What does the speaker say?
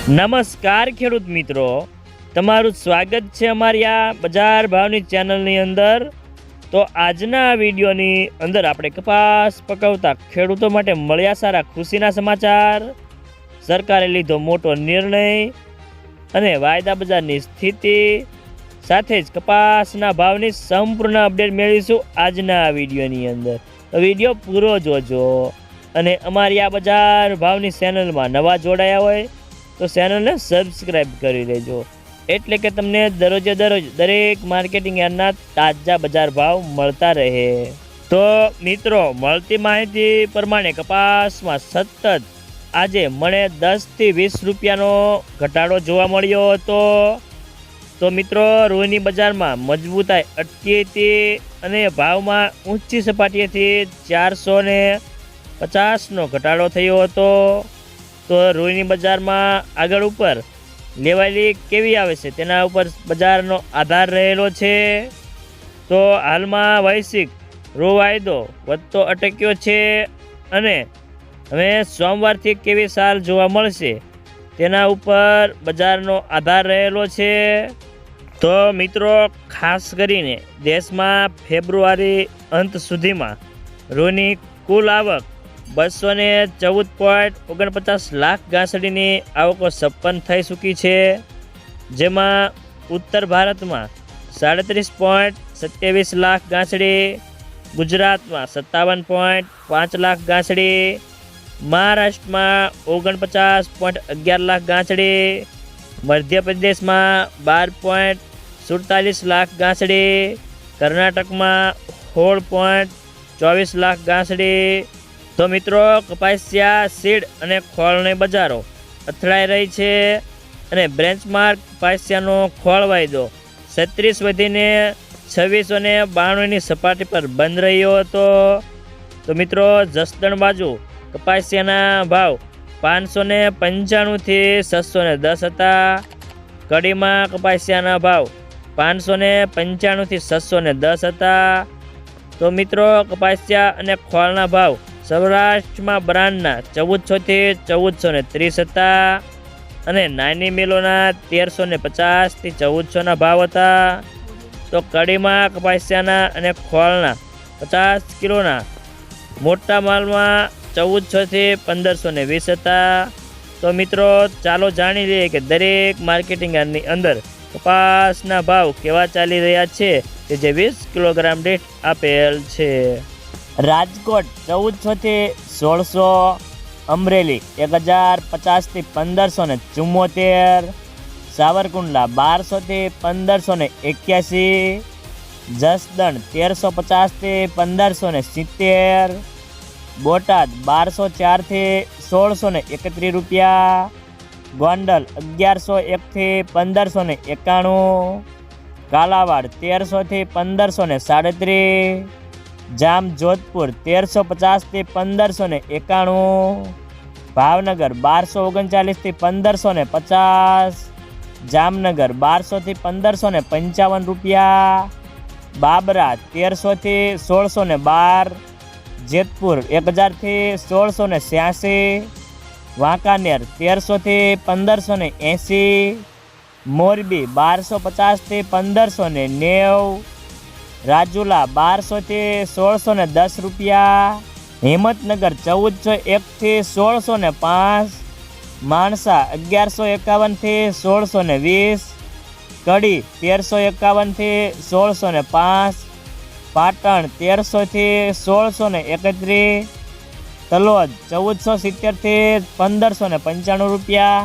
નમસ્કાર ખેડૂત મિત્રો, તમારું સ્વાગત છે અમારી આ બજાર ભાવની ચેનલની અંદર। તો આજના વિડીયોની અંદર આપણે કપાસ પકવતા ખેડૂતો માટે મળ્યા સારા ખુશીના સમાચાર, સરકારે લીધો મોટો નિર્ણય અને વાયદા બજારની સ્થિતિ સાથે જ કપાસના ભાવની સંપૂર્ણ અપડેટ મેળવીશું આજના વિડીયોની અંદર। તો વિડીયો પૂરો જોજો અને અમારી આ બજાર ભાવની ચેનલમાં નવા જોડાયા હોય તો ચેનલને સબસ્ક્રાઈબ કરી લેજો, એટલે કે તમને દરરોજે દરરોજ દરેક માર્કેટિંગ યાર્ડના તાજા બજાર ભાવ મળતા રહે। તો મિત્રો, મળતી માહિતી પ્રમાણે કપાસમાં સતત આજે મણે 10 થી 20 રૂપિયાનો ઘટાડો જોવા મળ્યો હતો। તો મિત્રો, રૂની બજારમાં મજબૂતાઈ અટકી હતી અને ભાવમાં ઊંચી સપાટીએથી 450નો ઘટાડો થયો હતો। તો રૂની બજારમાં આગળ ઉપર લેવાયેલી કેવી આવે છે તેના ઉપર બજારનો આધાર રહેલો છે। તો હાલમાં વૈશ્વિક રૂ વાયદો વધતો અટક્યો છે અને હવે સોમવારથી કેવી ચાલ જોવા મળશે તેના ઉપર બજારનો આધાર રહેલો છે। તો મિત્રો, ખાસ કરીને દેશમાં ફેબ્રુઆરી અંત સુધીમાં રૂની કુલ આવક 214.49 લાખ ગાંસડીની આવકો સંપન્ન થઈ ચૂકી છે, જેમાં ઉત્તર ભારતમાં 37.27 લાખ ગાંસડી, ગુજરાતમાં 57.5 લાખ ગાંસડી, મહારાષ્ટ્રમાં 49.11 લાખ ગાંસડી, મધ્યપ્રદેશમાં 12.47 લાખ ગાંસડી, કર્ણાટકમાં 16.24 લાખ ગાંસડી। તો મિત્રો, કપાસિયા સીડ અને ખોળની બજારો અથડાઈ રહી છે અને બેન્ચમાર્ક કપાસિયાનો ખોળ વાયદો 36 વધીને 2692ની સપાટી પર બંધ રહ્યો હતો। તો મિત્રો, જસદણ બાજુ કપાસિયાના ભાવ 595 થી 610 હતા। કડીમાં કપાસિયાના ભાવ 595 થી 610 હતા। તો મિત્રો, કપાસિયા અને ખોળના ભાવ સૌરાષ્ટ્રમાં બ્રાન્ડના 1400 થી 1430 હતા અને નાની મિલોના 1350 થી 1400ના ભાવ હતા। તો કડીમાં કપાસિયાના અને ખોળના 50 કિલોના મોટા માલમાં 1400 થી 1520 હતા। તો મિત્રો, ચાલો જાણી લઈએ કે દરેક માર્કેટિંગ યાર્ડની અંદર કપાસના ભાવ કેવા ચાલી રહ્યા છે કે જે 20 કિલોગ્રામ દીઠ આપેલ છે। રાજકોટ 1400 થી 1600, અમરેલી 1050 થી 1574, સાવરકુંડલા 1200 થી 1581, જસદણ 1350 થી 1570, બોટાદ 1204 થી 1631 રૂપિયા, ગોંડલ 1101 થી 1591, કાલાવાડ 1300 થી 1537, જામ જોધપુર 1350 થી 1591, ભાવનગર 1239 થી 1550, જામનગર 1200 થી 1555 રૂપિયા, બાબરા 1300 થી 1612, જેતપુર 1000 થી 1686, વાંકાનેર 1300 થી 1580, મોરબી 1250 થી 1590, રાજુલા 1200 થી 1610 રૂપિયા, હિંમતનગર 1401 થી 1605, માણસા 1151 થી 1620, કડી 1351 થી 1605, પાટણ 1300 થી 1631, તલોદ 1470 થી 1595 રૂપિયા,